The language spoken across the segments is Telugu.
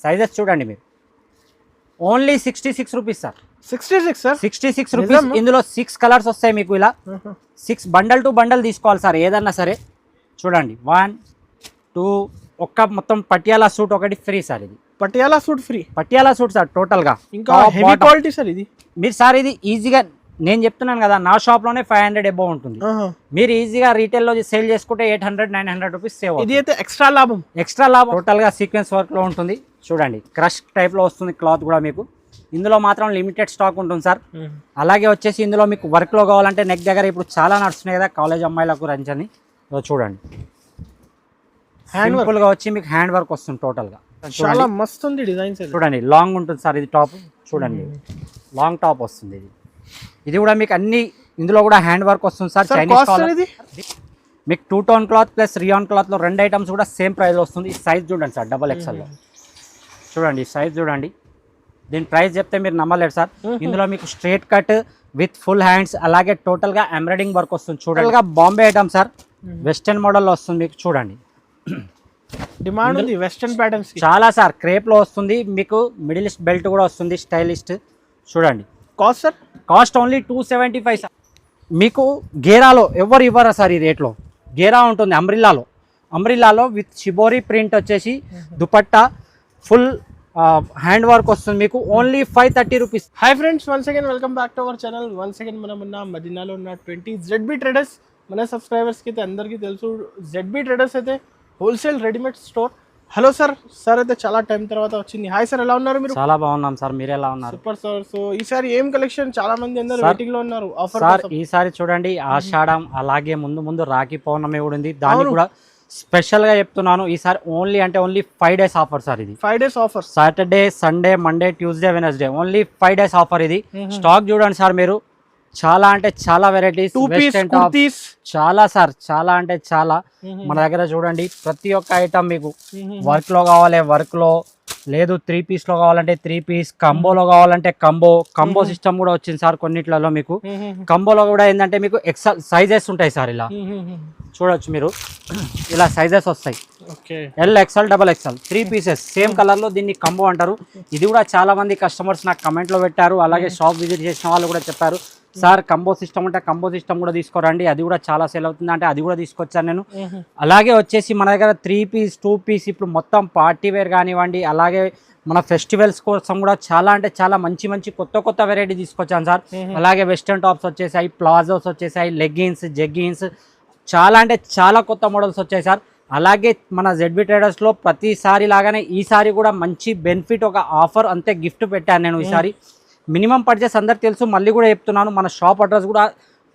సైజెస్ చూడండి మీరు. Only 66 rupees sir. 66 సార్, 66 రూపీస్. ఇందులో 6 కలర్స్ వస్తాయి మీకు. ఇలా 6 బండల్ టు బండల్ తీసుకోవాలి సార్ ఏదన్నా సరే. చూడండి 1 2 ఒక్క మొత్తం పటియాలా సూట్ ఒకటి ఫ్రీ సార్. ఇది Patiala suit free. Patiala suit sir టోటల్గా. ఇంకా హెవీ క్వాలిటీ సార్ ఇది. మీరు సార్ ఇది ఈజీగా నేను చెప్తున్నాను కదా, నా షాప్లోనే 500 అబోవ్ ఉంటుంది. మీరు ఈజీగా రీటైల్లో సేల్ చేసుకుంటే 800-900 రూపీస్ సేవ్. ఇది అయితే ఎక్స్ట్రా లాభం. టోటల్గా సీక్వెన్స్ వర్క్లో ఉంటుంది. చూడండి క్రష్ టైప్లో వస్తుంది క్లాత్ కూడా మీకు. ఇందులో మాత్రం లిమిటెడ్ స్టాక్ ఉంటుంది సార్. అలాగే వచ్చేసి ఇందులో మీకు వర్క్లో కావాలంటే నెక్ దగ్గర ఇప్పుడు చాలా నడుస్తున్నాయి కదా కాలేజ్ అమ్మాయిలకు రంచని. చూడండి సింపుల్గా వచ్చి మీకు హ్యాండ్ వర్క్ వస్తుంది టోటల్గా. చాలా మస్తు ఉంది డిజైన్. చూడండి లాంగ్ ఉంటుంది సార్ ఇది టాప్. చూడండి లాంగ్ టాప్ వస్తుంది ఇది. ఇది కూడా మీకు అన్ని ఇందులో కూడా హ్యాండ్ వర్క్ వస్తుంది సార్. చైనీస్ మీకు 2 టోన్ క్లాత్ ప్లస్ రియాన్ క్లాత్లో 2 ఐటమ్స్ కూడా సేమ్ ప్రైస్ వస్తుంది. ఈ సైజ్ చూడండి సార్ XXL. చూడండి సైజ్ చూడండి. దీని ప్రైస్ చెప్తే మీరు నమ్మలేరు సార్. ఇందులో మీకు straight cut with full hands అలాగే టోటల్గా ఎంబ్రాయిడింగ్ వర్క్ వస్తుంది. చూడండి బాంబే ఐటమ్ సార్. వెస్టర్న్ మోడల్లో వస్తుంది మీకు. చూడండి డిమాండ్ ఉంది వెస్టర్న్ ప్యాటర్న్స్ చాలా సార్. క్రేప్లో వస్తుంది మీకు. మిడిల్ ఈస్ట్ బెల్ట్ కూడా వస్తుంది స్టైలిస్ట్. చూడండి cost sir, cost only 275 sir. మీకు గేరాలో ఎవరు ఇవ్వరా సార్ ఈ రేట్లో. గేరా ఉంటుంది అంబ్రిల్లాలో విత్ షిబోరి ప్రింట్ వచ్చేసి దుపట్టా ఫుల్ హ్యాండ్ వర్క్ వస్తుంది మీకు. Only 530 rupees. Hi friends, once again welcome back to our channel. Once again మనం ఉన్న మదీనాలో ఉన్న 20 ZB ట్రేడర్స్. మన సబ్స్క్రైబర్స్కి అయితే అందరికీ తెలుసు ZB ట్రేడర్స్ అయితే wholesale readymade store. Hello sir. Sir అయితే చాలా టైం తర్వాత వచ్చింది. హాయ్ సార్, ఎలా ఉన్నారు మీరు? చాలా బాగున్నాం సార్, మీరు ఎలా ఉన్నారు? Super sir. సో ఈసారి ఏం కలెక్షన్, చాలా మంది అందరూ వెయిటింగ్ లో ఉన్నారు ఆఫర్ సార్. ఈసారి చూడండి ఆషాఢం అలాగే ముందు రాఖీ పౌర్ణమి కూడా ఉంది. దాన్ని కూడా స్పెషల్ గా చెప్తున్నాను. ఈసారి ఓన్లీ 5 డేస్ ఆఫర్ సార్. ఇది 5 days offer. Saturday, Sunday, Monday, Tuesday, Wednesday only 5 days offer. ఇది స్టాక్ చూడండి సార్ మీరు. చాలా అంటే చాలా వెరైటీస్, చాలా సార్, చాలా అంటే చాలా మన దగ్గర చూడండి. ప్రతి ఒక్క ఐటమ్ మీకు వర్క్ లో కావాలి వర్క్ లో, లేదు 3 పీస్ లో కావాలంటే 3 పీస్, కంబోలో కావాలంటే కంబో సిస్టమ్ కూడా వచ్చింది సార్ కొన్నిట్లలో. మీకు కంబోలో కూడా ఏంటంటే మీకు ఎక్సెల్ సైజెస్ ఉంటాయి సార్. ఇలా చూడొచ్చు మీరు. ఇలా సైజెస్ వస్తాయి. L, XL, XXL 3 pieces same colour లో. దీన్ని కంబో అంటారు. ఇది కూడా చాలా మంది కస్టమర్స్ నాకు కమెంట్ లో పెట్టారు. అలాగే షాప్ విజిట్ చేసిన వాళ్ళు కూడా చెప్పారు, సార్ కంబో సిస్టమ్ అంటే కంబో సిస్టమ్ కూడా తీసుకోరండి, అది కూడా చాలా సేల్ అవుతుంది అంటే అది కూడా తీసుకొచ్చాను నేను. అలాగే వచ్చేసి మన దగ్గర 3 పీస్ 2 పీస్ ఇప్పుడు మొత్తం పార్టీ వేర్ కానివ్వండి, అలాగే మన ఫెస్టివల్స్ కోసం కూడా చాలా అంటే చాలా మంచి కొత్త వెరైటీ తీసుకొచ్చాను సార్. అలాగే వెస్టర్న్ టాప్స్ వచ్చేసాయి, ప్లాజోస్ వచ్చేసాయి, లెగ్గిన్స్, జెగ్గిన్స్, చాలా అంటే చాలా కొత్త మోడల్స్ వచ్చాయి సార్. అలాగే మన ZB ట్రేడర్స్లో ప్రతిసారి లాగానే ఈసారి కూడా మంచి బెనిఫిట్ ఒక ఆఫర్ అంతే గిఫ్ట్ పెట్టాను నేను ఈసారి. మినిమం పర్చేస్ అందరికి తెలుసు, మళ్ళీ కూడా చెప్తున్నాను. మన షాప్ అడ్రస్ కూడా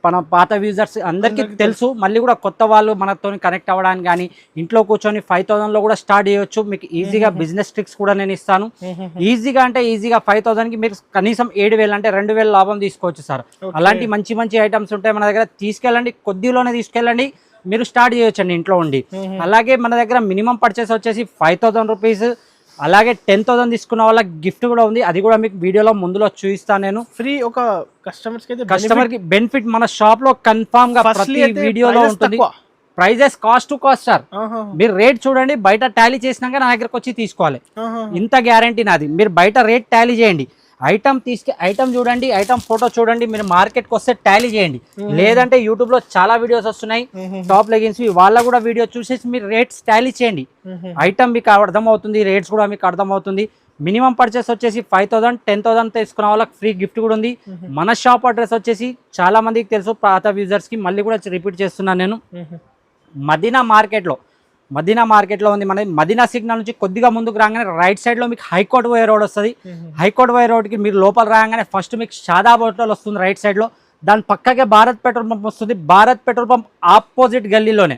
మన పాత యూజర్స్ అందరికీ తెలుసు. మళ్ళీ కూడా కొత్త వాళ్ళు మనతో కనెక్ట్ అవ్వడానికి కానీ ఇంట్లో కూర్చొని 5000లో కూడా స్టార్ట్ చేయొచ్చు. మీకు ఈజీగా బిజినెస్ ట్రిక్స్ కూడా నేను ఇస్తాను. ఈజీగా 5000కి మీరు కనీసం 7000 అంటే 2000 లాభం తీసుకోవచ్చు సార్. అలాంటి మంచి ఐటమ్స్ ఉంటాయి మన దగ్గర. తీసుకెళ్ళండి, కొద్దిలోనే తీసుకెళ్ళండి, మీరు స్టార్ట్ చేయొచ్చండి ఇంట్లో ఉండి. అలాగే మన దగ్గర మినిమం పర్చేస్ వచ్చేసి 5000 రూపీస్. అలాగే 10,000 తీసుకున్న వాళ్ళకి గిఫ్ట్ కూడా ఉంది. అది కూడా మీకు వీడియోలో ముందులో చూపిస్తాను నేను. ఫ్రీ ఒక కస్టమర్ కి బెనిఫిట్ మన షాప్ లో కన్ఫామ్ గా ప్రతి వీడియోలో ఉంటుంది. Prices cost to cost sir. మీరు రేట్ చూడండి, బయట టాలీ చేసినాక నా దగ్గరకు వచ్చి తీసుకోవాలి. ఇంత గ్యారంటీ నాది. మీరు బయట రేట్ టాలీ చేయండి, ఐటమ్ చూడండి, ఐటమ్ ఫోటో చూడండి, మీరు మార్కెట్కి వస్తే టాలీ చేయండి. లేదంటే యూట్యూబ్ లో చాలా వీడియోస్ వస్తున్నాయి టాప్ లెగిన్స్, వాళ్ళ కూడా వీడియో చూసేసి మీరు రేట్స్ టాలీ చేయండి. ఐటమ్ మీకు అర్థమవుతుంది, రేట్స్ కూడా మీకు అర్థమవుతుంది. మినిమం పర్చేస్ వచ్చేసి 5000, 10,000 తీసుకున్న వాళ్ళకి ఫ్రీ గిఫ్ట్ కూడా ఉంది. మన షాప్ అడ్రస్ వచ్చేసి చాలా మందికి తెలుసు, పాత యూజర్స్ కి మళ్ళీ కూడా రిపీట్ చేస్తున్నాను నేను. మదీనా మార్కెట్లో ఉంది. మన మదీనా సిగ్నల్ నుంచి కొద్దిగా ముందుకు రాగానే రైట్ సైడ్ లో మీకు హైకోర్ట్ పోయే రోడ్ వస్తుంది. హైకోర్ట్ పోయే రోడ్కి మీరు లోపల రాగానే ఫస్ట్ మీకు షాదాబ్ హోటల్ వస్తుంది రైట్ సైడ్ లో. దాని పక్కకే భారత్ పెట్రోల్ పంప్ వస్తుంది. భారత్ పెట్రోల్ పంప్ ఆపోజిట్ గల్లీలోనే,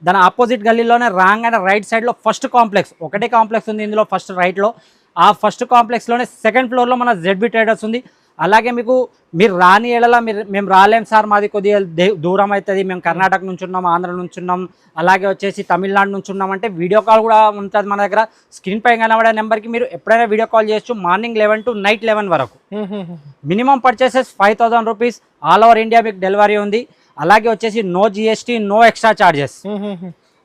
దాని ఆపోజిట్ గల్లీలోనే రాగానే రైట్ సైడ్ లో ఫస్ట్ కాంప్లెక్స్, ఒకటే కాంప్లెక్స్ ఉంది ఇందులో ఫస్ట్ రైట్ లో. ఆ ఫస్ట్ కాంప్లెక్స్ లోనే సెకండ్ ఫ్లోర్ లో మన ZB ట్రేడర్స్ ఉంది. అలాగే మీరు రాని ఏళ్ళలా మేము రాలేం సార్, మాది కొద్దిగా దూరం అవుతుంది, మేము కర్ణాటక నుంచి ఉన్నాం, ఆంధ్ర నుంచి ఉన్నాం, అలాగే వచ్చేసి తమిళనాడు నుంచి ఉన్నాం అంటే వీడియో కాల్ కూడా ఉంటుంది మన దగ్గర. స్క్రీన్ పై కనబడే నెంబర్కి మీరు ఎప్పుడైనా వీడియో కాల్ చేయొచ్చు. మార్నింగ్ 11 to నైట్ 11 వరకు. Minimum purchases 5000 rupees. All over India మీకు డెలివరీ ఉంది. అలాగే వచ్చేసి no GST, no extra charges.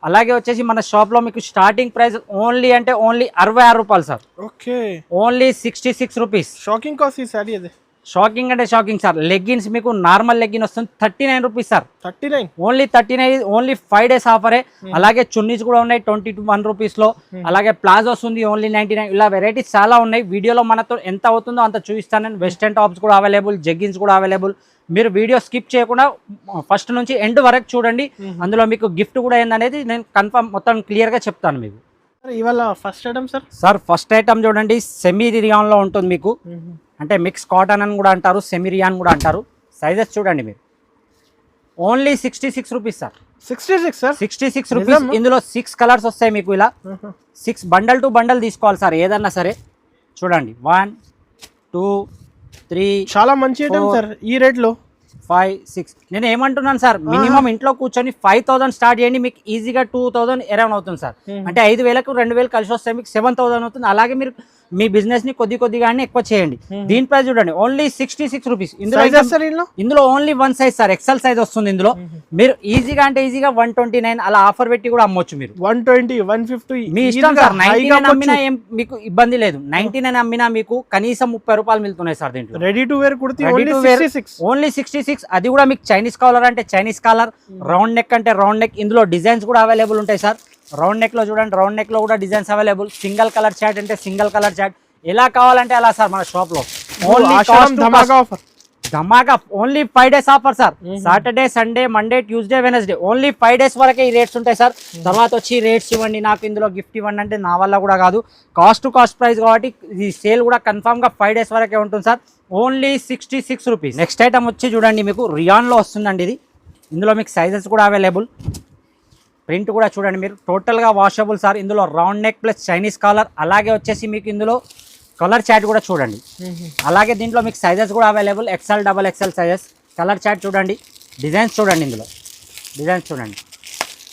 అలాగే వచ్చేసి మన షాప్లో మీకు స్టార్టింగ్ ప్రైస్ ఓన్లీ అంటే ఓన్లీ 66 రూపాయలు sir. Okay, only 66 rupees. Shocking cost ఈ సారీ అది. షాకింగ్ అంటే షాకింగ్ సార్. లెగ్గిన్స్ మీకు నార్మల్ లెగ్గిన్ వస్తుంది 39 rupees sir. 39 only 39, only 5 days ఆఫరే. అలాగే చున్నీస్ కూడా ఉన్నాయి 21 రూపీస్లో. అలాగే ప్లాజోస్ ఉంది ఓన్లీ 99. ఇలా వెరైటీస్ చాలా ఉన్నాయి. వీడియోలో మనతో ఎంత అవుతుందో అంత చూపిస్తాను నేను. వెస్టర్న్ టాప్స్ కూడా అవైలబుల్, జగ్గిన్స్ కూడా అవైలబుల్. మీరు వీడియో స్కిప్ చేయకుండా ఫస్ట్ నుంచి ఎండ్ వరకు చూడండి. అందులో మీకు గిఫ్ట్ కూడా ఏందనేది నేను కన్ఫర్మ్ మొత్తం క్లియర్గా చెప్తాను మీకు. ఇవాళ first item sir. Sir first item చూడండి, సెమీ రియాన్లో ఉంటుంది మీకు. అంటే మిక్స్ కాటన్ అని కూడా అంటారు, సెమీ రియాన్ కూడా అంటారు. సైజెస్ చూడండి మీరు. Only 66 rupees sir. 66 సార్. 66 రూపీస్. ఇందులో 6 కలర్స్ వస్తాయి మీకు. ఇలా 6 బండల్ టు బండల్ తీసుకోవాలి సార్ ఏదన్నా సరే. చూడండి 1 2 3 చాలా మంచి ఐటమ్ సార్ ఈ రేట్ లో. 5 6 నేను ఏమంటున్నాను సార్, మినిమం ఇంట్లో కూర్చొని 5000 స్టార్ట్ చేయండి, మీకు ఈజీగా 2000 అరౌండ్ అవుతుంది సార్. అంటే 5000కు 2000 కలిసి వస్తాయి, మీకు 7000 అవుతుంది. అలాగే మీరు మీ బిజినెస్ ని కొద్దిగా ఎక్కువ చేయండి. దీని ప్రైస్ చూడండి ఓన్లీ 66 రూపీస్. ఇందులో only 1 size sir, XL size వస్తుంది ఇందులో. మీరు ఈజీగా అంటే ఈజీగా 129 అలా ఆఫర్ పెట్టి కూడా అమ్మొచ్చు మీరు. 120 150 మీ ఇష్టం సార్. 99 అమ్మినా ఏం మీకు ఇబ్బంది లేదు. 99 అమ్మినా మీకు కనీసం 30 రూపాయలు మిగులుతున్నాయి సార్ దీంట్లో. Ready to wear kurti only 66. అది కూడా మీకు చైనీస్ కాలర్ అంటే చైనీస్ కాలర్, రౌండ్ నెక్ అంటే రౌండ్ నెక్. ఇందులో డిజైన్స్ కూడా అవైలబుల్ ఉంటాయి సార్. రౌండ్ నెక్ లో చూడండి, రౌండ్ నెక్ లో కూడా designs available. Single colour chat అంటే సింగిల్ కలర్ చాట్, ఎలా కావాలంటే అలా సార్ మన షాప్ లో. Dhamaka only 5 days offer sir. Saturday, Sunday, Monday, Tuesday, Wednesday only 5 days వరకే ఈ రేట్స్ ఉంటాయి సార్. తర్వాత వచ్చి రేట్స్ ఇవ్వండి, నాకు ఇందులో గిఫ్ట్ ఇవ్వండి అంటే నా వల్ల కూడా కాదు. కాస్ట్ టు కాస్ట్ ప్రైస్ కాబట్టి ఈ సేల్ కూడా కన్ఫామ్ గా 5 days వరకే ఉంటుంది sir. Only 66 rupees. Next item వచ్చి చూడండి మీకు రియాన్ లో వస్తుందండి ఇది. ఇందులో మీకు సైజెస్ కూడా అవైలబుల్. ప్రింట్ కూడా చూడండి మీరు, టోటల్గా వాషబుల్ సార్. ఇందులో round neck plus Chinese collar, అలాగే వచ్చేసి మీకు ఇందులో కలర్ చాట్ కూడా చూడండి. అలాగే దీంట్లో మీకు సైజెస్ కూడా available, XL, XXL sizes. Colour chart చూడండి, డిజైన్స్ చూడండి. ఇందులో డిజైన్స్ చూడండి,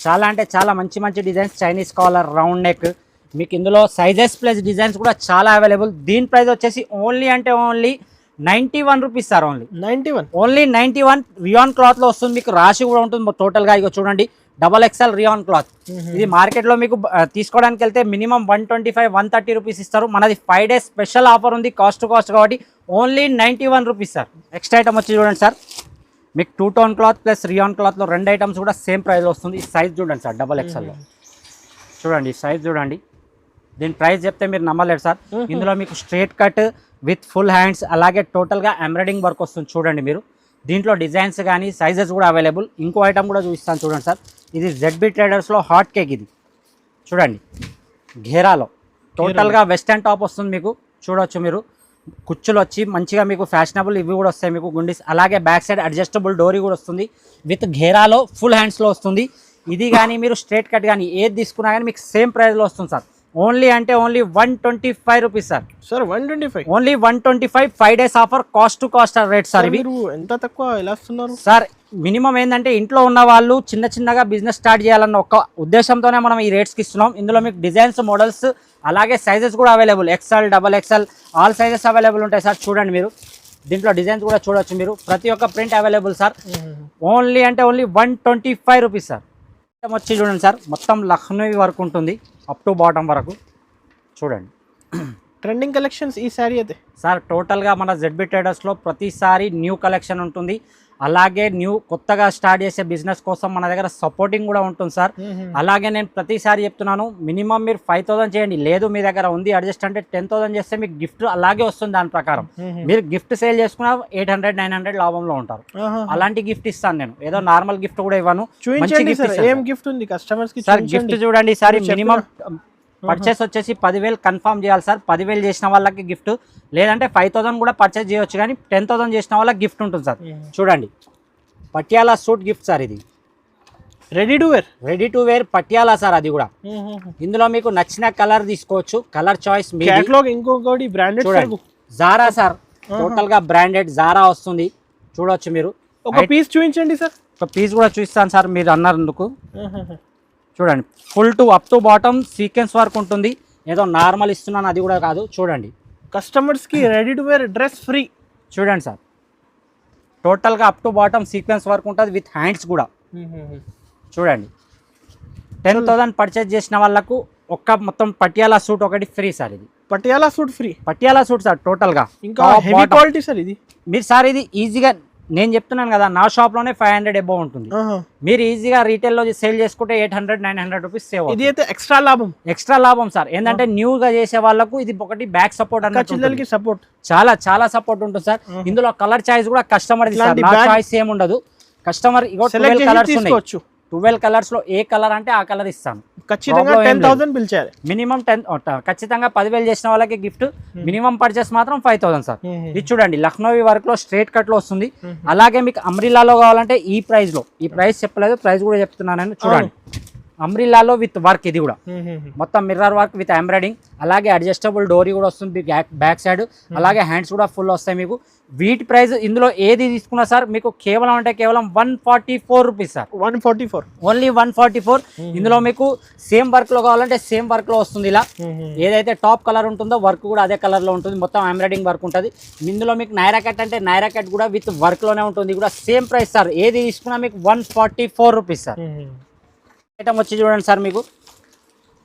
చాలా అంటే చాలా మంచి designs. Chinese collar, round neck, మీకు ఇందులో సైజెస్ ప్లస్ డిజైన్స్ కూడా చాలా అవైలబుల్. దీని ప్రైస్ వచ్చేసి ఓన్లీ అంటే only 91 rupees sir. Only 91. Rayon క్లాత్లో వస్తుంది, మీకు రాశి కూడా ఉంటుంది టోటల్గా. ఇగో చూడండి, XXL రియాన్ క్లాత్. ఇది మార్కెట్లో మీకు తీసుకోవడానికి వెళ్తే మినిమం 125 130 రూపీస్ ఇస్తారు. మనది 5 days స్పెషల్ ఆఫర్ ఉంది, కాస్ట్ టు కాస్ట్ కాబట్టి only 91 rupees sir. Next item వచ్చి చూడండి సార్, మీకు 2 tone క్లాత్ ప్లస్ రియాన్ క్లాత్లో 2 ఐటమ్స్ కూడా సేమ్ ప్రైస్లో వస్తుంది. ఈ సైజ్ చూడండి సార్, XXLలో చూడండి సైజ్ చూడండి. దీని ప్రైస్ చెప్తే మీరు నమ్మలేరు సార్. ఇందులో మీకు straight cut with full hands, అలాగే టోటల్గా ఎంబ్రాయిడింగ్ వర్క్ వస్తుంది చూడండి మీరు. దీంట్లో డిజైన్స్ కానీ సైజెస్ కూడా అవైలబుల్. ఇంకో ఐటమ్ కూడా చూపిస్తాను చూడండి సార్. ఇది ZB ట్రేడర్స్లో హాట్ కేక్. ఇది చూడండి ఘేరాలో టోటల్గా వెస్టర్న్ టాప్ వస్తుంది మీకు. చూడవచ్చు మీరు, కుచ్చులు వచ్చి మంచిగా మీకు ఫ్యాషనబుల్ ఇవి కూడా వస్తాయి మీకు గుండీస్. అలాగే బ్యాక్ సైడ్ అడ్జస్టబుల్ డోరీ కూడా వస్తుంది విత్ ఘేరాలో ఫుల్ హ్యాండ్స్లో వస్తుంది. ఇది కానీ మీరు స్ట్రేట్ కట్ కానీ ఏది తీసుకున్నా కానీ మీకు సేమ్ ప్రైస్లో వస్తుంది సార్. ఓన్లీ అంటే only 125 rupees sir. Sir 125 only 125. 5 days offer, cost to cost rate sir. ఇవి ఎంత తక్కువ ఎలా ఇస్తున్నారు సార్? మినిమం ఏంటంటే ఇంట్లో ఉన్న వాళ్ళు చిన్నగా బిజినెస్ స్టార్ట్ చేయాలన్న ఒక ఉద్దేశంతోనే మనం ఈ రేట్స్కి ఇస్తున్నాం. ఇందులో మీకు డిజైన్స్, మోడల్స్, అలాగే సైజెస్ కూడా available. XL, XXL all sizes available ఉంటాయి సార్. చూడండి మీరు, దీంట్లో డిజైన్స్ కూడా చూడొచ్చు మీరు. ప్రతి ఒక్క ప్రింట్ అవైలబుల్ సార్. ఓన్లీ అంటే ఓన్లీ 125 రూపీస్ సార్. వచ్చి చూడండి సార్, మొత్తం లక్నోవి వర్క్ ఉంటుంది అప్ టు బాటమ్ వరకు. చూడండి ట్రెండింగ్ కలెక్షన్స్ ఈ సారీ అయితే సార్. టోటల్గా మన ZB ట్రేడర్స్లో ప్రతిసారి న్యూ కలెక్షన్ ఉంటుంది. అలాగే కొత్తగా స్టార్ట్ చేసే బిజినెస్ కోసం మన దగ్గర సపోర్టింగ్ కూడా ఉంటుంది సార్. అలాగే నేను ప్రతిసారి చెప్తున్నాను, మినిమం మీరు 5000 చేయండి. లేదు మీ దగ్గర ఉంది అడ్జస్ట్ అంటే 10,000 చేస్తే మీకు గిఫ్ట్ అలాగే వస్తుంది. దాని ప్రకారం మీరు గిఫ్ట్ సేల్ చేసుకున్నా 800 900 లాభంలో ఉంటారు. అలాంటి గిఫ్ట్ ఇస్తాను నేను, ఏదో నార్మల్ గిఫ్ట్ కూడా ఇవ్వను. ఏం గిఫ్ట్ ఉంది కస్టమర్స్ కి సార్? గిఫ్ట్ చూడండి సార్, మినిమం పర్చేస్ వచ్చేసి 10,000 కన్ఫర్మ్ చేయాలి సార్. 10,000 చేసిన వాళ్ళకి గిఫ్ట్, లేదంటే 5,000 కూడా పర్చేస్ చేయొచ్చు, కానీ 10,000 చేసిన వాళ్ళకి గిఫ్ట్ ఉంటుంది సార్. చూడండి పటియాలా సూట్ గిఫ్ట్ సార్. ఇది ready to wear Patiala sir. అది కూడా ఇందులో మీకు నచ్చిన కలర్ తీసుకోవచ్చు, కలర్ చాయిస్ ఇంకొకటి బ్రాండెడ్ చూడండి. జారా సార్, టోటల్ గా బ్రాండెడ్ జారా వస్తుంది. చూడొచ్చు మీరు. ఒక పీస్ చూపించండి సార్. ఒక పీస్ కూడా చూపిస్తాను సార్, మీరు అన్నందుకు. చూడండి, full to up to bottom sequence work ఉంటుంది. ఏదో నార్మల్ ఇస్తున్నాను అది కూడా కాదు. చూడండి, కస్టమర్స్ కి ready to wear dress free. చూడండి సార్, టోటల్గా up to bottom sequence work ఉంటుంది విత్ హ్యాండ్స్ కూడా. చూడండి 10,000 పర్చేజ్ చేసిన వాళ్ళకు ఒక్క మొత్తం పటియాలా సూట్ ఒకటి ఫ్రీ సార్. ఇది Patiala suit free, Patiala suit sir total గా. ఇంకా హెవీ క్వాలిటీ సార్ ఇది. మీరు సార్ ఇది ఈజీగా నేను చెప్తున్నాను కదా, నా షాప్ లోనే 500 అబౌవ్ ఉంటుంది. మీరు ఈజీగా రీటైల్ లో సేల్ చేసుకుంటే 800-900 రూపీస్ సేవ్. ఇది అయితే ఎక్స్ట్రా లాభం సార్. ఏంటంటే న్యూ గా చేసే వాళ్ళకు ఇది ఒకటి బ్యాక్ సపోర్ట్ అన్నది సపోర్ట్ చాలా చాలా సపోర్ట్ ఉంటుంది సార్. ఇందులో కలర్ చాయిస్ కూడా కస్టమర్ చాయిస్ ఏమి ఉండదు. కస్టమర్ 12 కలర్స్ ఉన్నాయి. 12 కలర్స్ లో ఏ కలర్ అంటే ఆ కలర్ ఇస్తాను. ఖచ్చితంగా 10,000 బిల్ చేయాలి. మినిమం 10 ఖచ్చితంగా 10,000 చేసిన వాళ్ళకి గిఫ్ట్. మినిమం పర్చేస్ మాత్రం 5,000 సార్. ఇది చూడండి లక్నోవి వర్క్ లో స్ట్రేట్ కట్ లో వస్తుంది. అలాగే మీకు అమ్రిల్లాలో కావాలంటే ఈ ప్రైస్ లో, ఈ ప్రైస్ చెప్పలేదు, ప్రైస్ కూడా చెప్తున్నాను చూడండి. అమ్రిల్లాలో విత్ వర్క్, ఇది కూడా మొత్తం మిర్రర్ వర్క్ విత్ ఎంబ్రాయిడింగ్. అలాగే అడ్జస్టబుల్ డోరీ కూడా వస్తుంది బ్యాక్ సైడ్. అలాగే హ్యాండ్స్ కూడా ఫుల్ వస్తాయి మీకు. వీటి ప్రైస్ ఇందులో ఏది తీసుకున్నా సార్ మీకు కేవలం అంటే కేవలం 144 రూపీస్ సార్. 144 ఓన్లీ 144. ఇందులో మీకు సేమ్ వర్క్ లో కావాలంటే సేమ్ వర్క్ లో వస్తుంది. ఇలా ఏదైతే టాప్ కలర్ ఉంటుందో వర్క్ కూడా అదే కలర్ లో ఉంటుంది. మొత్తం ఎంబ్రాయిడింగ్ వర్క్ ఉంటుంది. ఇందులో మీకు నైరా కట్ అంటే నైరా కట్ కూడా విత్ వర్క్ లోనే ఉంటుంది. కూడా సేమ్ ప్రైస్ సార్. ఏది తీసుకున్నా మీకు 144 రూపీస్ సార్. ఐటమ్ వచ్చి చూడండి సార్, మీకు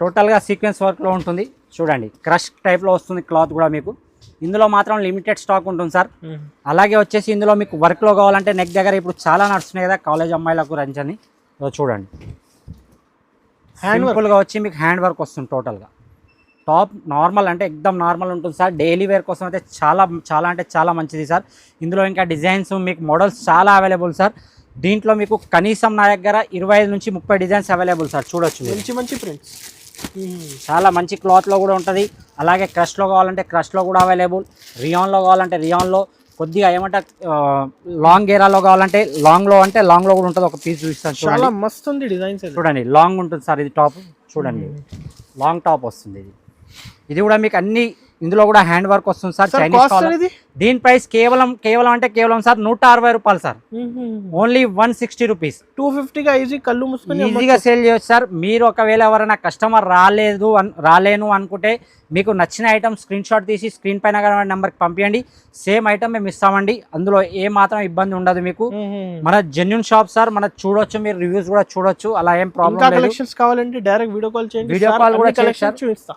టోటల్గా సీక్వెన్స్ వర్క్లో ఉంటుంది. చూడండి క్రష్ టైప్లో వస్తుంది క్లాత్ కూడా మీకు. ఇందులో మాత్రం లిమిటెడ్ స్టాక్ ఉంటుంది సార్. అలాగే వచ్చేసి ఇందులో మీకు వర్క్లో కావాలంటే నెక్ దగ్గర ఇప్పుడు చాలా నడుస్తున్నాయి కదా కాలేజ్ అమ్మాయిలకు రంచని. చూడండి సింపుల్గా వచ్చి మీకు హ్యాండ్ వర్క్ వస్తుంది. టోటల్గా టాప్ నార్మల్ అంటే ఎక్దమ్ నార్మల్ ఉంటుంది సార్. డైలీ వేర్ కోసం అయితే చాలా చాలా అంటే చాలా మంచిది సార్. ఇందులో ఇంకా డిజైన్స్ మీకు మోడల్స్ చాలా అవైలబుల్ సార్. దీంట్లో మీకు కనీసం నా దగ్గర 25 నుంచి 30 డిజైన్స్ అవైలబుల్ సార్. చూడొచ్చు మంచి ప్రింట్స్, చాలా మంచి క్లాత్లో కూడా ఉంటుంది. అలాగే క్రష్లో కావాలంటే క్రష్లో కూడా అవైలబుల్. రియాన్లో కావాలంటే రియాన్లో, కొద్దిగా ఏమంటే లాంగ్ గేరాలో కావాలంటే లాంగ్లో అంటే లాంగ్లో కూడా ఉంటుంది. ఒక పీస్ చూపిస్తాను చాలా మస్తు ఉంది డిజైన్స్. చూడండి లాంగ్ ఉంటుంది సార్. ఇది టాప్ చూడండి లాంగ్ టాప్ వస్తుంది. ఇది కూడా మీకు అన్ని ఇందులో కూడా హ్యాండ్ వర్క్ వస్తుంది సార్. చైనీస్. దీని ప్రైస్ కేవలం అంటే కేవలం సార్ 160 రూపాయలు సార్. Only 160 rupees. 250గా ఈజీ కళ్ళు మూసుకొని ఈజీగా సేల్ చేయొచ్చు సార్. మీరు ఒకవేళ ఎవరైనా కస్టమర్ రాలేను అనుకుంటే మీకు నచ్చిన ఐటమ్ స్క్రీన్ షాట్ తీసి స్క్రీన్ పైన నెంబర్కి పంపించండి. సేమ్ ఐటమ్ మేము ఇస్తామండి. అందులో ఏ మాత్రం ఇబ్బంది ఉండదు మీకు. మన జెన్యూన్ షాప్ సార్. మన చూడొచ్చు, మీరు రివ్యూస్ కూడా చూడొచ్చు. అలా ఏం ప్రాబ్లం లేదు. కలెక్షన్స్ కావాలంటే డైరెక్ట్ వీడియో కాల్ చేయండి. వీడియో కాల్ కూడా చూపిస్తా.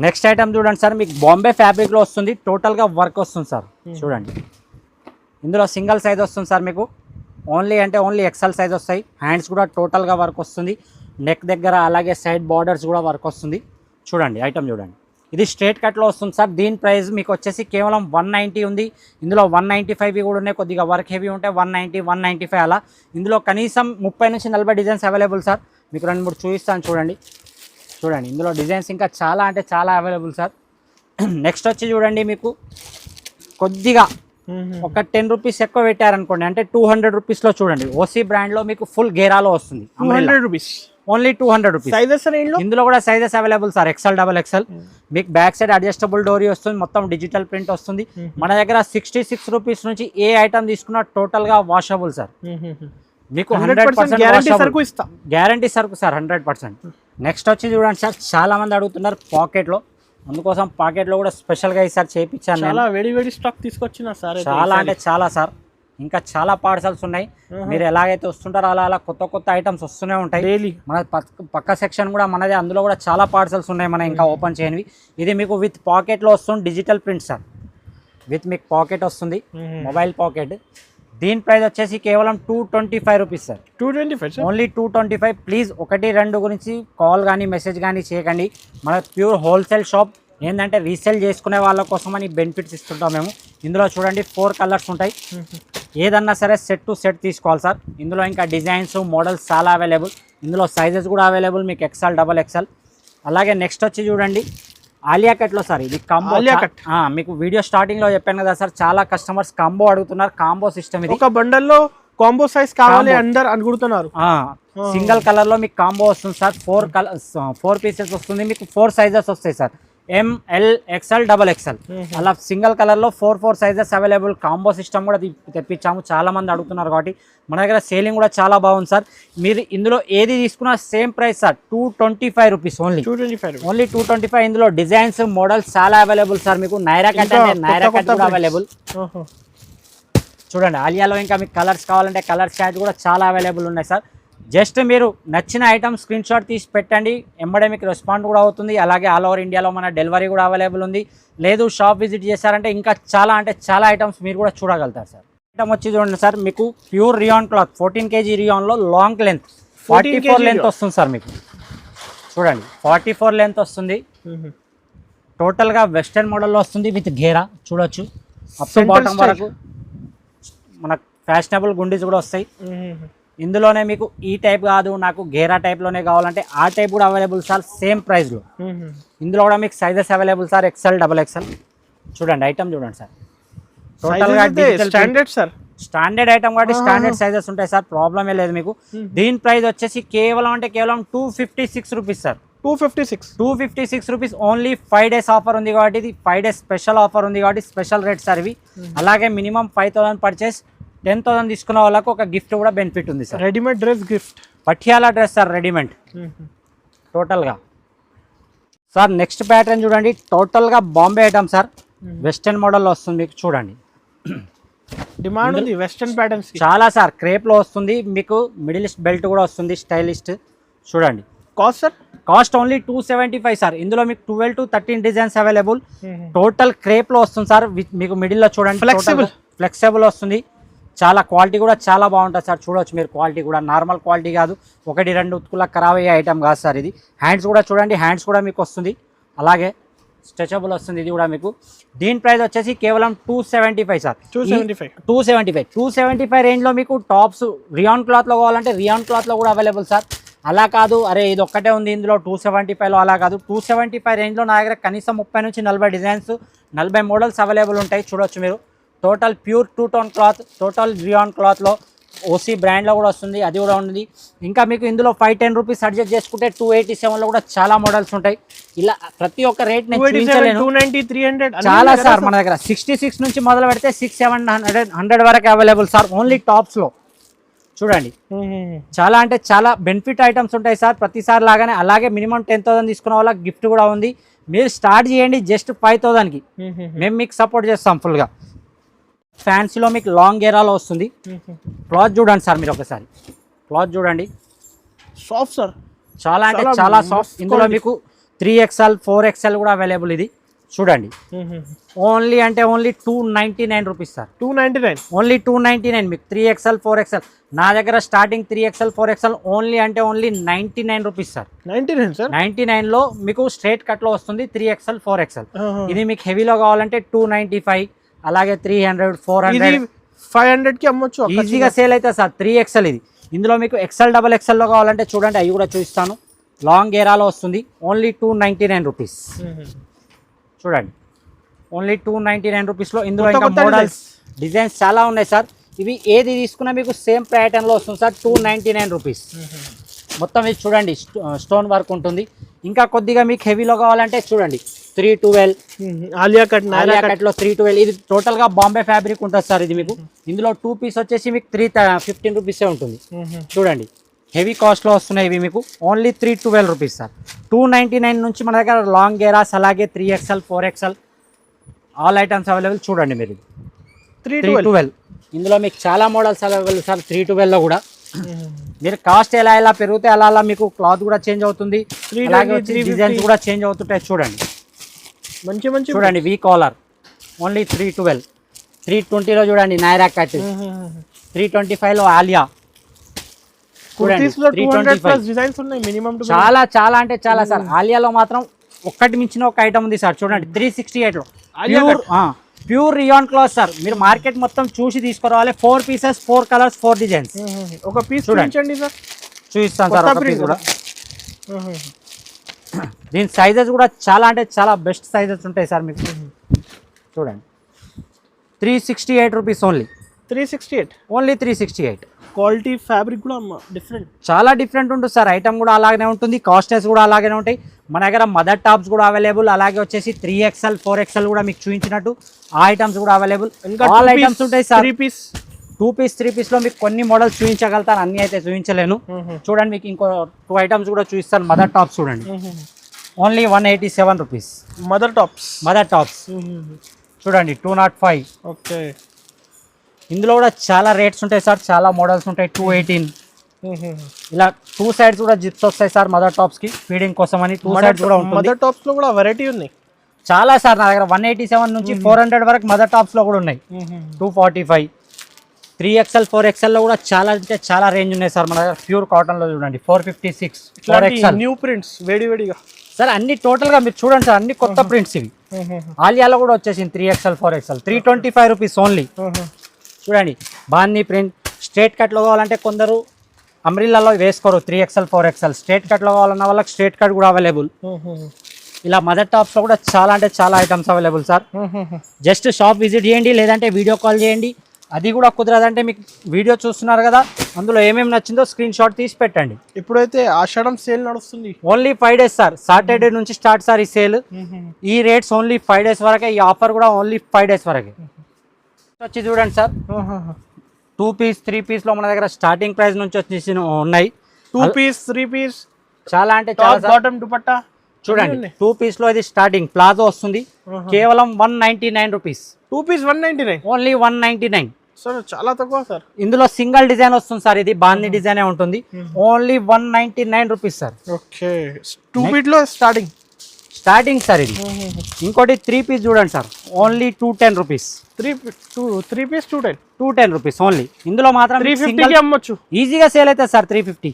నెక్స్ట్ ఐటమ్ చూడండి సార్, మీకు బాంబే ఫ్యాబ్రిక్ లో వస్తుంది. టోటల్ గా వర్క్ వస్తుంది సార్. చూడండి ఇందులో సింగిల్ సైజ్ వస్తుంది సార్. మీకు ఓన్లీ ఎక్సెల్ సైజ్ వస్తాయి. హ్యాండ్స్ కూడా టోటల్ గా వర్క్ వస్తుంది. నెక్ దగ్గర అలాగే సైడ్ బార్డర్స్ కూడా వర్క్ వస్తుంది. చూడండి ఐటమ్ చూడండి. ఇది స్ట్రేట్ కట్ లో వస్తుంది సార్. దీని ప్రైస్ మీకు వచ్చేసి కేవలం 190 ఉంది. ఇందులో 195 కూడా ఉన్నాయి. కొద్దిగా వర్క్ హెవీ ఉంటే 190, 195 అలా. ఇందులో కనీసం 30 నుంచి 40 డిజైన్స్ అవైలబుల్ సార్. మీకు 2-3 చూపిస్తాను చూడండి. ఇందులో డిజైన్స్ ఇంకా చాలా అంటే చాలా అవైలబుల్ సార్. నెక్స్ట్ వచ్చి చూడండి, మీకు కొద్దిగా ఒక 10 రూపీస్ ఎక్కువ పెట్టారనుకోండి అంటే 200 రూపీస్లో చూడండి. ఓసీ బ్రాండ్లో మీకు ఫుల్ గేరాలో వస్తుంది. 200 రూపీస్ ఓన్లీ 200 రూపీస్. ఇందులో కూడా sizes available sir. XL, double XL. మీకు బ్యాక్ సైడ్ అడ్జస్టబుల్ డోరీ వస్తుంది. మొత్తం డిజిటల్ ప్రింట్ వస్తుంది. మన దగ్గర 66 రూపీస్ నుంచి ఏ ఐటమ్ తీసుకున్నా టోటల్గా వాషబుల్ సార్. మీకు 100% గ్యారంటీ సరుకు సార్. 100%. నెక్స్ట్ వచ్చి చూడండి సార్, చాలా మంది అడుగుతున్నారు పాకెట్లో. అందుకోసం పాకెట్లో కూడా స్పెషల్గా ఈసారి చేయించాను. చాలా వేడి స్టాక్ తీసుకొచ్చిన సార్. చాలా అంటే చాలా సార్. ఇంకా చాలా పార్సల్స్ ఉన్నాయి. మీరు ఎలాగైతే వస్తుంటారో అలా కొత్త ఐటమ్స్ వస్తూనే ఉంటాయి డైలీ. మన పక్క సెక్షన్ కూడా మనదే. అందులో కూడా చాలా పార్సల్స్ ఉన్నాయి మన ఇంకా ఓపెన్ చేయనివి. ఇది మీకు విత్ పాకెట్లో వస్తుంది. Digital print sir. విత్ మీకు పాకెట్ వస్తుంది, మొబైల్ పాకెట్. దీని ప్రైస్ వచ్చేసి కేవలం 225 రూపీస్ సార్. 225 ఓన్లీ 225. ప్లీజ్ 1-2 గురించి కాల్ కానీ మెసేజ్ కానీ చేయకండి. మన ప్యూర్ హోల్సేల్ షాప్. ఏంటంటే రీసేల్ చేసుకునే వాళ్ళ కోసం అని బెనిఫిట్స్ ఇస్తుంటాం మేము. ఇందులో చూడండి 4 కలర్స్ ఉంటాయి. ఏదన్నా సరే సెట్ టు సెట్ తీసుకోవాలి సార్. ఇందులో ఇంకా డిజైన్స్, మోడల్స్ చాలా అవైలబుల్. ఇందులో సైజెస్ కూడా అవైలబుల్ మీకు ఎక్సెల్, డబల్ ఎక్సెల్. అలాగే నెక్స్ట్ వచ్చి చూడండి ఆలియా కట్లో సార్. ఇది కాంబో. మీకు వీడియో స్టార్టింగ్ లో చెప్పాను కదా సార్, చాలా కస్టమర్స్ కాంబో అడుగుతున్నారు. కాంబో సిస్టమ్ ఇది. ఒక బండల్లో కాంబో సైజ్ కావాలి అందరు అనుకుంటున్నారు. సింగిల్ కలర్ లో మీకు కాంబో వస్తుంది సార్. 4 పీసెస్ వస్తుంది. మీకు 4 సైజెస్ వస్తాయి sir. ML, XL, double XL అలా సింగిల్ కలర్ లో 4 సైజెస్ అవైలబుల్. కాంబో సిస్టమ్ కూడా తెప్పించాము. చాలా మంది అడుగుతున్నారు కాబట్టి మన దగ్గర సేలింగ్ కూడా చాలా బాగుంది సార్. మీరు ఇందులో ఏది తీసుకున్నా same price sir. 225 rupees only. 225. ఇందులో డిజైన్స్, మోడల్స్ చాలా అవైలబుల్ సార్. మీకు నైరా కట్ కూడా అవైలబుల్. చూడండి ఆలియాలో ఇంకా మీకు కలర్స్ కావాలంటే కలర్ చార్ట్ కూడా చాలా అవైలబుల్ ఉన్నాయి సార్. జస్ట్ మీరు నచ్చిన ఐటమ్ స్క్రీన్ షాట్ తీసి పెట్టండి, ఎంబడే మీకు రెస్పాండ్ కూడా అవుతుంది. అలాగే ఆల్ ఓవర్ ఇండియాలో మన డెలివరీ కూడా అవైలబుల్ ఉంది. లేదు షాప్ విజిట్ చేశారంటే ఇంకా చాలా అంటే చాలా ఐటమ్స్ మీరు కూడా చూడగలుగుతారు సార్. ఐటమ్ వచ్చి చూడండి సార్, మీకు ప్యూర్ రియాన్ క్లాత్ 14 kg రియాన్లో లాంగ్ లెంత్ 44 లెంత్ వస్తుంది సార్. మీకు చూడండి 44 లెంత్ వస్తుంది. టోటల్గా వెస్టర్న్ మోడల్లో వస్తుంది విత్ ఘేరా చూడొచ్చు. అప్ టు బాటమ్ వరకు మన ఫ్యాషనబుల్ గుండీస్ కూడా వస్తాయి. ఇందులోనే మీకు ఈ టైప్ కాదు, నాకు గేరా టైప్లోనే కావాలంటే ఆ టైప్ కూడా అవైలబుల్ సార్, సేమ్ ప్రైస్లో. ఇందులో కూడా మీకు sizes available sir, XL, XXL. చూడండి ఐటమ్ చూడండి సార్. టోటల్గా స్టాండర్డ్ సార్, స్టాండర్డ్ ఐటమ్ కాబట్టి స్టాండర్డ్ సైజెస్ ఉంటాయి సార్, ప్రాబ్లమే లేదు మీకు. దీని ప్రైస్ వచ్చేసి కేవలం అంటే కేవలం 256 rupees sir. 256 rupees only 5 days offer ఉంది కాబట్టి, ఇది 5 days స్పెషల్ ఆఫర్ ఉంది కాబట్టి స్పెషల్ రేట్ సార్ ఇవి. అలాగే మినిమం 5000 పర్చేస్ 10,000 తీసుకున్న వాళ్ళకు ఒక గిఫ్ట్ కూడా బెనిఫిట్ ఉంది sir. Readymade dress gift, Patiala dress sir readymade టోటల్గా. సార్ నెక్స్ట్ ప్యాటర్న్ చూడండి, టోటల్గా బాంబే ఐటమ్ సార్, వెస్టర్న్ మోడల్లో వస్తుంది మీకు. చూడండి డిమాండ్ ఉంది వెస్టర్న్ ప్యాటర్న్స్ చాలా సార్. క్రేప్లో వస్తుంది మీకు, మిడిలిస్ట్ బెల్ట్ కూడా వస్తుంది స్టైలిస్ట్. చూడండి cost sir, cost only 275 sir. ఇందులో మీకు 12 to 13 డిజైన్స్ అవైలబుల్. టోటల్ క్రేప్లో వస్తుంది సార్. మీకు మిడిల్లో చూడండి ఫ్లెక్సిబుల్ వస్తుంది. చాలా క్వాలిటీ కూడా చాలా బాగుంటుంది సార్. చూడవచ్చు మీరు, క్వాలిటీ కూడా నార్మల్ క్వాలిటీ కాదు, 1-2 ఉతుకులా ఖరాబ్ అయ్యే ఐటమ్ కాదు సార్ ఇది. హ్యాండ్స్ కూడా చూడండి, హ్యాండ్స్ కూడా మీకు వస్తుంది. అలాగే స్ట్రెచబుల్ వస్తుంది ఇది కూడా మీకు. దీని ప్రైస్ వచ్చేసి కేవలం 275 సార్. 275 రేంజ్లో మీకు టాప్స్ రియాన్ క్లాత్లో కావాలంటే రియాన్ క్లాత్లో కూడా అవైలబుల్ సార్. అలా కాదు అరే ఇది ఒక్కటే ఉంది ఇందులో 275లో, అలా కాదు. 275 రేంజ్లో నా దగ్గర కనీసం 30 నుంచి 40 డిజైన్స్ 40 మోడల్స్ అవైలబుల్ ఉంటాయి. చూడొచ్చు మీరు. Total pure 2-tone cloth, total rayon క్లాత్లో ఓసీ బ్రాండ్లో కూడా వస్తుంది, అది కూడా ఉంది. ఇంకా మీకు ఇందులో 5-10 రూపీస్ అడ్జస్ట్ చేసుకుంటే 287లో కూడా చాలా మోడల్స్ ఉంటాయి. ఇలా ప్రతి ఒక్క రేట్ నేను చూపించలేను. 290, 300 చాలా సార్. మన దగ్గర 66 నుంచి మొదలు పెడితే 600-700 వరకు అవైలబుల్ సార్, ఓన్లీ టాప్స్లో. చూడండి చాలా అంటే చాలా బెనిఫిట్ ఐటమ్స్ ఉంటాయి సార్ ప్రతిసారి లాగానే. అలాగే మినిమం 10,000 తీసుకున్న వాళ్ళకి గిఫ్ట్ కూడా ఉంది. మీరు స్టార్ట్ చేయండి జస్ట్ 5,000కి, మేము మీకు సపోర్ట్ చేస్తాం ఫుల్గా. ఫ్యాన్సీలో మీకు లాంగ్ గేరాలో వస్తుంది. క్లాత్ చూడండి సార్, మీరు ఒకసారి క్లాత్ చూడండి. సాఫ్ట్ సార్, చాలా అంటే చాలా సాఫ్ట్. ఇందులో మీకు 3XL, 4XL కూడా అవైలబుల్. ఇది చూడండి ఓన్లీ అంటే ఓన్లీ 299 రూపీస్ సార్. 299 ఓన్లీ 299 మీకు 3XL, 4XL. నా దగ్గర స్టార్టింగ్ 3XL, 4XL ఓన్లీ అంటే ఓన్లీ 99 రూపీస్ సార్. 99 సార్. 99లో మీకు స్ట్రైట్ కట్లో వస్తుంది 3XL, 4XL. ఇది మీకు హెవీలో కావాలంటే 295, అలాగే 300, 400, 500కి అమ్మొచ్చు, ఈజీగా సేల్ అవుతుంది సార్. 3XL ఇది. ఇందులో మీకు XL, XXLలో కావాలంటే చూడండి, అవి కూడా చూపిస్తాను. లాంగ్ గేరాలో వస్తుంది ఓన్లీ 299 రూపీస్. చూడండి ఓన్లీ 299 రూపీస్లో. ఇందులో ఇంకా మోడల్స్ డిజైన్స్ చాలా ఉన్నాయి సార్. ఇవి ఏది తీసుకున్నా మీకు సేమ్ ప్యాటర్న్లో వస్తుంది సార్. 299 రూపీస్ మొత్తం. ఇది చూడండి స్టోన్ వర్క్ ఉంటుంది. ఇంకా కొద్దిగా మీకు హెవీలో కావాలంటే చూడండి 312, ఆలియా కట్లో 312. ఇది టోటల్గా బాంబే ఫ్యాబ్రిక్ ఉంటుంది సార్. ఇది మీకు ఇందులో 2 పీస్ వచ్చేసి మీకు 315 రూపీసే ఉంటుంది. చూడండి హెవీ కాస్ట్లో వస్తున్నాయి ఇవి మీకు ఓన్లీ 312 రూపీస్ సార్. 299 నుంచి మన దగ్గర లాంగ్ గేరాస్, అలాగే 3XL, 4XL all items available. చూడండి మీరు 312. ఇందులో మీకు చాలా మోడల్స్ అవైలబుల్ సార్ 312లో కూడా. మీరు కాస్ట్ ఎలా ఎలా పెరిగితే అలా అలా మీకు క్లాత్ కూడా చేంజ్ అవుతుంది, అలాగే డిజైన్స్ కూడా చేంజ్ అవుతుంటాయి. చూడండి మంచి మంచి చూడండి వీ కాలర్ ఓన్లీ 312. 320లో చూడండి నైరా కట్, 325లో ఆలియా. చాలా చాలా అంటే చాలా సార్. ఆలియాలో మాత్రం ఒక్కటి మించిన ఒక ఐటమ్ ఉంది సార్. చూడండి 368లో ప్యూర్ రియాన్ క్లాత్ సార్. మీరు మార్కెట్ మొత్తం చూసి తీసుకురావాలి. 4 పీసెస్, 4 కలర్స్, 4 డిజైన్స్. ఒక పీస్ చూడండి సార్, చూపిస్తాను సార్ ఒక పీస్ కూడా. దీని సైజెస్ కూడా చాలా అంటే చాలా బెస్ట్ సైజెస్ ఉంటాయి సార్ మీకు. చూడండి 368 rupees only. 368 only 368. Quality fabric కూడా డిఫరెంట్, చాలా డిఫరెంట్ ఉంటుంది సార్. ఐటమ్ కూడా అలాగే ఉంటుంది, కాస్టెస్ కూడా అలాగే ఉంటాయి. మన దగ్గర మదర్ టాప్స్ కూడా అవైలబుల్, అలాగే వచ్చేసి 3XL, 4XL కూడా మీకు చూపించినట్టు ఆ ఐటమ్స్ కూడా అవైలబుల్. ఆల్ ఐటమ్స్ ఉంటాయి సార్. 2 పీస్ 3 పీస్లో మీకు కొన్ని మోడల్స్ చూపించగలుగుతాను, అన్ని అయితే చూపించలేను. చూడండి మీకు ఇంకో 2 ఐటమ్స్ కూడా చూపిస్తాను. మదర్ టాప్స్ చూడండి ఓన్లీ 187 రూపీస్. మదర్ టాప్స్ చూడండి 205. ఓకే, ఇందులో కూడా చాలా రేట్స్ ఉంటాయి సార్, చాలా మోడల్స్ ఉంటాయి. 218, ఇలా 2 సైడ్స్ కూడా జిప్స్ వస్తాయి సార్ మదర్ టాప్స్ కి ఫీడింగ్ కోసం అని 2 సైడ్స్ కూడా ఉంటుంది. మదర్ టాప్స్ లో కూడా వెరైటీ ఉన్నాయి చాలా సార్, నా దగ్గర 187 నుంచి 400 వరకు మదర్ టాప్స్ లో కూడా ఉన్నాయి. 245 3XL 4XL లో కూడా చాలా అంటే చాలా రేంజ్ ఉన్నాయి సార్ మన దగ్గర. ప్యూర్ కాటన్ లో చూడండి 456 4XL న్యూ ప్రింట్స్ వేడిగా సార్. అన్ని టోటల్ గా మీరు చూడండి సార్, అన్ని కొత్త ప్రింట్స్ ఇవి. ఆలియాలో కూడా వచ్చేసింది 3XL 4XL 325 రూపీస్ ఓన్లీ. చూడండి బాందీ ప్రింట్. స్ట్రేట్ కట్ లో కావాలంటే కొందరు అంబ్రిల్లాలో వేసుకోరు 3XL 4XL. స్ట్రేట్ కట్ లో కావాలన్న వాళ్ళకి స్ట్రేట్ కట్ కూడా అవైలబుల్. ఇలా మదర్ టాప్స్ లో కూడా చాలా అంటే చాలా items available sir. Just shop visit చేయండి, లేదంటే వీడియో కాల్ చేయండి. అది కూడా కుదరదంటే మీకు వీడియో చూస్తున్నారు కదా, అందులో ఏమేమి నచ్చిందో స్క్రీన్ షాట్ తీసి పెట్టండి. ఇప్పుడైతే ఆషాఢం సేల్ నడుస్తుంది. Only 5 days sir. సాటర్డే నుంచి స్టార్ట్ సార్ ఈ సేల్. ఈ రేట్స్ ఓన్లీ 5 డేస్ వరకే. ఈ ఆఫర్ కూడా ఓన్లీ 5 డేస్ వరకే. వచ్చి చూడండి సార్, 2 పీస్ 3 పీస్ లో మన దగ్గర స్టార్టింగ్ ప్రైస్ నుంచి వచ్చేసి ఉన్నాయి. 2 పీస్ 3 పీస్ చాలా అంటే చాలా. బాటమ్ దుపట్టా చూడండి 2 పీస్ లో ఇది స్టార్టింగ్ ప్లాజో వస్తుంది కేవలం 199 రూపీస్. 2 పీస్ 199 ఓన్లీ 199 సార్, చాలా తక్కువ సార్. ఇందులో సింగిల్ డిజైన్ వస్తుంది సార్, ఇది బాందీ డిజైన్ ఉంటుంది. Only 199 rupees sir. Okay 2 feet లో స్టార్టింగ్ సార్ ఇది. ఇంకోటి 3 పీస్ చూడండి sir, only 210 rupees. 3 piece 210 rupees only. ఇందులో మాత్రం 350 కి అమ్మొచ్చు, ఈజీగా సేల్ అవుతుంది సార్ 350.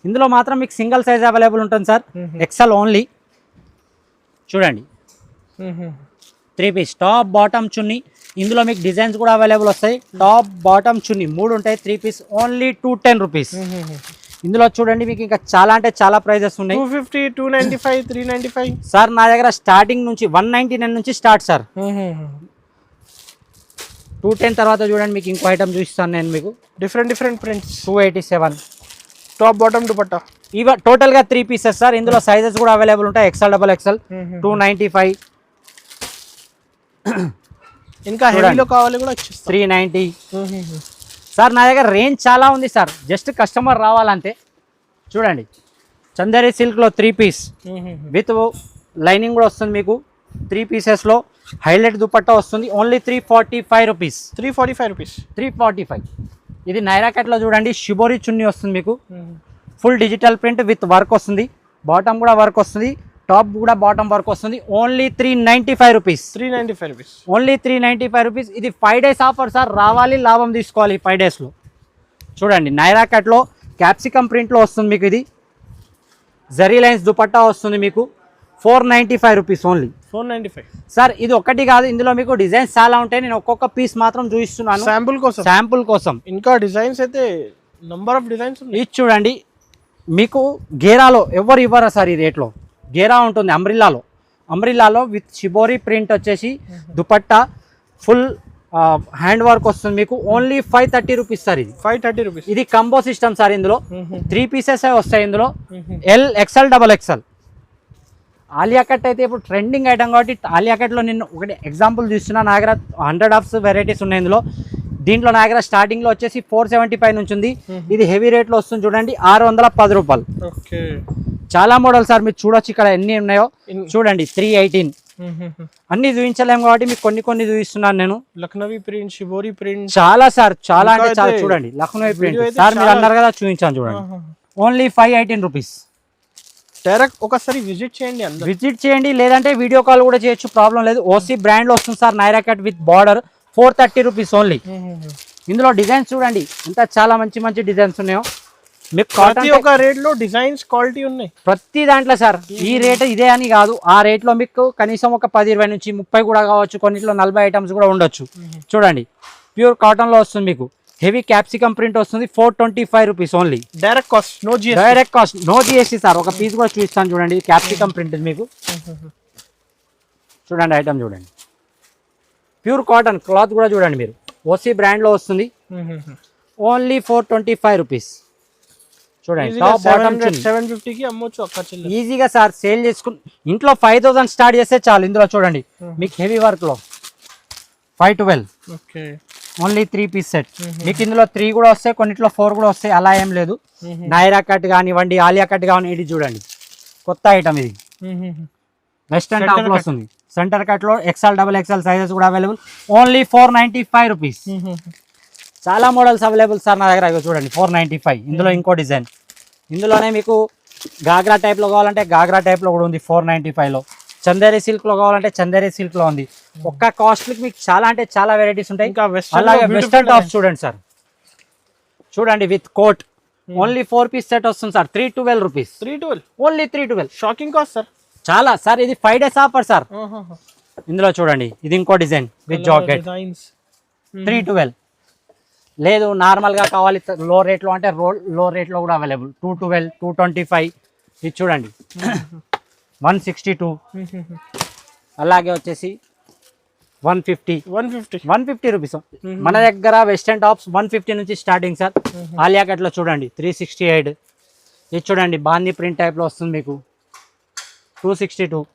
ఇందులో మాత్రం మీకు సింగిల్ సైజ్ అవైలబుల్ ఉంటుంది సార్, XL ఓన్లీ. చూడండి 3 పీస్ టాప్ బాటమ్ చున్నీ. ఇందులో మీకు డిజైన్స్ కూడా అవైలబుల్ వస్తాయి. టాప్ బాటమ్ చున్నీ 3 ఉంటాయి. 3 పీస్ ఓన్లీ 210 రూపీస్. ఇందులో చూడండి మీకు ఇంకా చాలా అంటే చాలా ప్రైజెస్ ఉన్నాయి. 250 295 395 సార్ నా దగ్గర స్టార్టింగ్ నుంచి 199 నుంచి స్టార్ట్ సార్. 210 తర్వాత చూడండి మీకు ఇంకో ఐటమ్ చూపిస్తాను నేను మీకు. Different prints 287 top bottom dupatta. ఇవ టోటల్ గా 3 పీసెస్ సార్. ఇందులో సైజెస్ కూడా అవైలబుల్ ఉంటాయి, XL XXL 295. ఇంకా హెవీలో కావాలి కూడా 390 సార్. నా దగ్గర రేంజ్ చాలా ఉంది సార్, జస్ట్ కస్టమర్ రావాలంతే. చూడండి చందేరి సిల్క్ లో 3 పీస్ విత్ లైనింగ్ కూడా వస్తుంది మీకు. 3 పీసెస్లో హైలైట్ దుపట్టా వస్తుంది. Only 345 rupees. 345. ఇది నైరా కట్లో చూడండి షిబోరి చున్నీ వస్తుంది మీకు. Full digital print with work వస్తుంది. బాటమ్ కూడా వర్క్ వస్తుంది, టాప్ కూడా బాటమ్ వర్క్ వస్తుంది. Only 395 rupees. Only 395 rupees. ఇది 5 డేస్ ఆఫర్ సార్, రావాలి లాభం తీసుకోవాలి 5 డేస్లో. చూడండి నైరా కట్లో క్యాప్సికమ్ ప్రింట్లో వస్తుంది మీకు. ఇది జరీ లైన్స్ దుపట్టా వస్తుంది మీకు. 495 రూపీస్ ఓన్లీ. 495 సార్. ఇది ఒకటి కాదు, ఇందులో మీకు డిజైన్స్ చాలా ఉంటాయి. నేను ఒక్కొక్క పీస్ మాత్రం చూపిస్తున్నాను శాంపుల్ కోసం. ఇంకా డిజైన్స్ అయితే నంబర్ ఆఫ్ డిజైన్స్ ఇది చూడండి మీకు. గేరాలో ఎవరు ఇవ్వరా సార్ ఈ రేట్లో. గేరా ఉంటుంది అంబ్రిల్లాలో విత్ షిబోరి ప్రింట్ వచ్చేసి దుపట్టా ఫుల్ హ్యాండ్ వర్క్ వస్తుంది మీకు. Only 530 rupees sir. ఇది 530 రూపీస్. ఇది కంబో సిస్టమ్ సార్. ఇందులో 3 పీసెస్ వస్తాయి. ఇందులో L XL XXL. Alia cut అయితే ఇప్పుడు ట్రెండింగ్ ఐటమ్ కాబట్టి ఆలియా కట్లో నేను ఒకటి ఎగ్జాంపుల్ చూస్తున్నా. నా దగ్గర 100 వెరైటీస్ ఉన్నాయి ఇందులో. దీంట్లో నా దగ్గర స్టార్టింగ్లో వచ్చేసి 475 నుంచి ఉంది. ఇది హెవీ రేట్లో వస్తుంది చూడండి 610 రూపాయలు. చాలా మోడల్ సార్, మీరు చూడొచ్చు ఇక్కడ ఎన్ని ఉన్నాయో. చూడండి 318. అన్ని చూపించలేము కాబట్టి మీకు కొన్ని చూపిస్తున్నాను నేను. లక్నవీ ప్రింట్, షిబోరి ప్రింట్ చాలా సార్, చాలా అంటే చాలా. చూడండి లక్నవీ ప్రింట్ సార్, మీరు అన్నారు కదా చూపించాను చూడండి. Only 518 rupees. డైరెక్ట్ ఒకసారి విజిట్ చేయండి, లేదంటే వీడియో కాల్ కూడా చేయొచ్చు, ప్రాబ్లం లేదు. ఓసీ బ్రాండ్ లో వస్తుంది sir Naira cut with border. 430 rupees only. ఇందులో డిజైన్స్ చూడండి ఎంత చాలా మంచి డిజైన్స్ ఉన్నాయో. మీకు ప్రతి ఒక్క రేట్ లో డిజైన్స్ క్వాలిటీ ఉన్నాయి ప్రతి దాంట్లో సార్. ఈ రేట్ ఇదే అని కాదు, ఆ రేట్ లో మీకు కనీసం ఒక 10-20 నుంచి 30 కూడా కావచ్చు. కొన్నిట్లో 40 ఐటమ్స్ కూడా ఉండొచ్చు. చూడండి ప్యూర్ కాటన్ లో వస్తుంది మీకు. హెవీ క్యాప్సికమ్ ప్రింట్ వస్తుంది. 425 rupees only. Direct cost no GST sir. ఒక పీస్ కూడా చూపిస్తాను చూడండి. క్యాప్సికమ్ ప్రింట్ మీకు. చూడండి ఐటమ్ చూడండి. ప్యూర్ కాటన్ క్లాత్ కూడా చూడండి మీరు. ఓసీ బ్రాండ్ లో వస్తుంది. Only 425 rupees. చూడండి టాప్ బాటమ్ 750 కి అమ్మొచ్చు ఈజీగా సార్. సేల్ చేసుకుని ఇంట్లో 5000 స్టార్ట్ చేస్తే చాలు. ఇందులో చూడండి మీకు హెవీ వర్క్ లో 512. Only 3 piece set. మీకు ఇందులో 3 కూడా వస్తాయి, కొన్నిట్లో 4 కూడా వస్తాయి. అలా ఏం లేదు. నైరా కట్ కానివ్వండి, ఆలియా కట్ కానివ్వండి. ఇది చూడండి కొత్త ఐటమ్. ఇది వెస్టర్న్ టాప్ లో వస్తుంది. సెంటర్ కట్ లో XL XXL సైజెస్ కూడా అవైలబుల్. Only 495 rupees. చాలా మోడల్స్ అవైలబుల్ సార్ నా దగ్గర. ఇగో చూడండి 495. ఇందులో ఇంకో డిజైన్, ఇందులోనే మీకు గాగ్రా టైప్లో కావాలంటే గాగ్రా టైప్లో కూడా ఉంది 495లో. చందేరి సిల్క్లో కావాలంటే చందేరి సిల్క్లో ఉంది. ఒక్క కాస్ట్కి మీకు చాలా అంటే చాలా వెరైటీస్ ఉంటాయి. ఇంకా అలాగే వెస్టర్న్ టాప్స్ చూడండి సార్, చూడండి with coat. Only 4 piece set వస్తుంది sir, 312 rupees. 312 only 312. Shocking cost sir. చాలా సార్, ఇది 5 డేస్ ఆఫర్ సార్. ఇందులో చూడండి ఇది ఇంకో డిజైన్ విత్ జాకెట్ 312. లేదు నార్మల్గా కావాలి లో రేట్లో అంటే లో రేట్లో కూడా అవైలబుల్ 212, 225. ఇది చూడండి 162. అలాగే వచ్చేసి 150 రూపీస్. మన దగ్గర వెస్టర్న్ టాప్స్ 150 నుంచి స్టార్టింగ్ సార్. ఆలియా కట్లో చూడండి 368. ఇది చూడండి బాందీ ప్రింట్ టైప్లో వస్తుంది మీకు 262.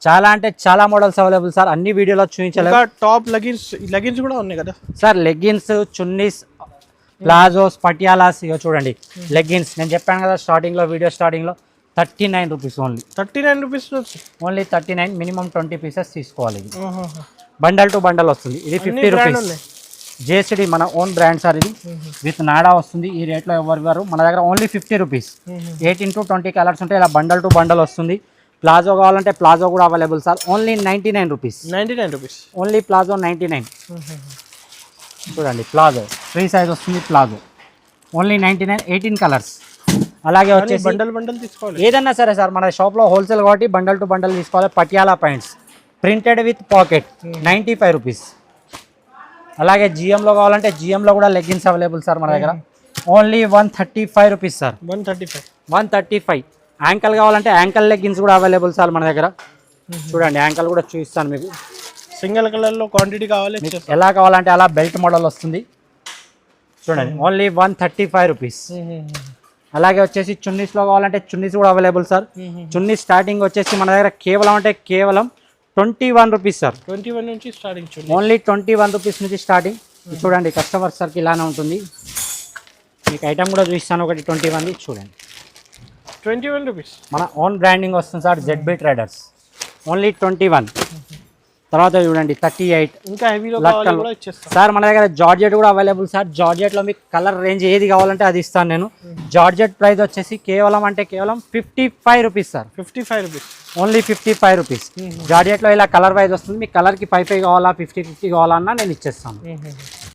చాలా అంటే చాలా మోడల్స్ అవైలబుల్ సార్, అన్ని వీడియోలో చూపించలేదు. టాప్ లెగిన్స్ కూడా ఉన్నాయి కదా sir, leggings, chunnis, palazzos, Patialas. ఇగో చూడండి లెగ్గిన్స్, నేను చెప్పాను కదా స్టార్టింగ్లో, వీడియో స్టార్టింగ్లో 39 rupees only. 39 rupees only 39. Minimum 20 pieces తీసుకోవాలి. ఇది బండల్ టు బండల్ వస్తుంది. ఇది 50 రూపీస్. జేసిడి మన ఓన్ బ్రాండ్ సార్. ఇది విత్ నాడా వస్తుంది. ఈ రేట్లో ఎవరు మన దగ్గర ఓన్లీ 50 రూపీస్. 18 to 20 కలర్స్ ఉంటాయి. ఇలా బండల్ టు బండల్ వస్తుంది. ప్లాజో కావాలంటే ప్లాజో కూడా available sir. Only 99 rupees. 99 rupees only palazzo 99. చూడండి ప్లాజో ఫ్రీ సైజ్ వస్తుంది. Palazzo only 99, 18 colours. అలాగే వచ్చేసి బండల్ తీసుకోవాలి ఏదన్నా సరే సార్, మన షాప్లో హోల్సేల్ కాబట్టి బండల్ టు బండల్ తీసుకోవాలి. Patiala pants printed with pocket 95 rupees. అలాగే జిఎంలో కావాలంటే జిఎంలో కూడా లెగ్గిన్స్ అవైలబుల్ సార్ మన దగ్గర. Only 135 rupees sir. 135. యాంకల్ కావాలంటే యాంకల్ లెగ్గిన్స్ కూడా అవైలబుల్ సార్ మన దగ్గర. చూడండి యాంకల్ కూడా చూపిస్తాను మీకు. సింగిల్ కలర్లో క్వాంటిటీ కావాలి, ఎలా కావాలంటే అలా బెల్ట్ మోడల్ వస్తుంది. చూడండి ఓన్లీ 135 రూపీస్. అలాగే వచ్చేసి చున్నీస్లో కావాలంటే చున్నీస్ కూడా అవైలబుల్ సార్. చున్నీ స్టార్టింగ్ వచ్చేసి మన దగ్గర కేవలం 21 రూపీస్ సార్. 21 నుంచి స్టార్టింగ్. ఓన్లీ 21 రూపీస్ నుంచి స్టార్టింగ్. చూడండి కస్టమర్ సర్కి ఇలానే ఉంటుంది. మీకు ఐటమ్ కూడా చూపిస్తాను ఒకటి 21. చూడండి 21 రూపీస్. మన ఓన్ బ్రాండింగ్ వస్తుంది సార్, జెడ్బీ ట్రేడర్స్. ఓన్లీ 21. తర్వాత చూడండి 38. ఇంకా హెవీలో సార్ మన దగ్గర జార్జెట్ కూడా అవైలబుల్ సార్. జార్జెట్లో మీకు కలర్ రేంజ్ ఏది కావాలంటే అది ఇస్తాను నేను. జార్జెట్ ప్రైస్ వచ్చేసి కేవలం 55 rupees sir. 55 rupees. Only 55 rupees. జార్జెట్లో ఇలా కలర్ వైజ్ వస్తుంది. మీకు కలర్కి 5 కావాలా 50 కావాలన్నా నేను ఇచ్చేస్తాను.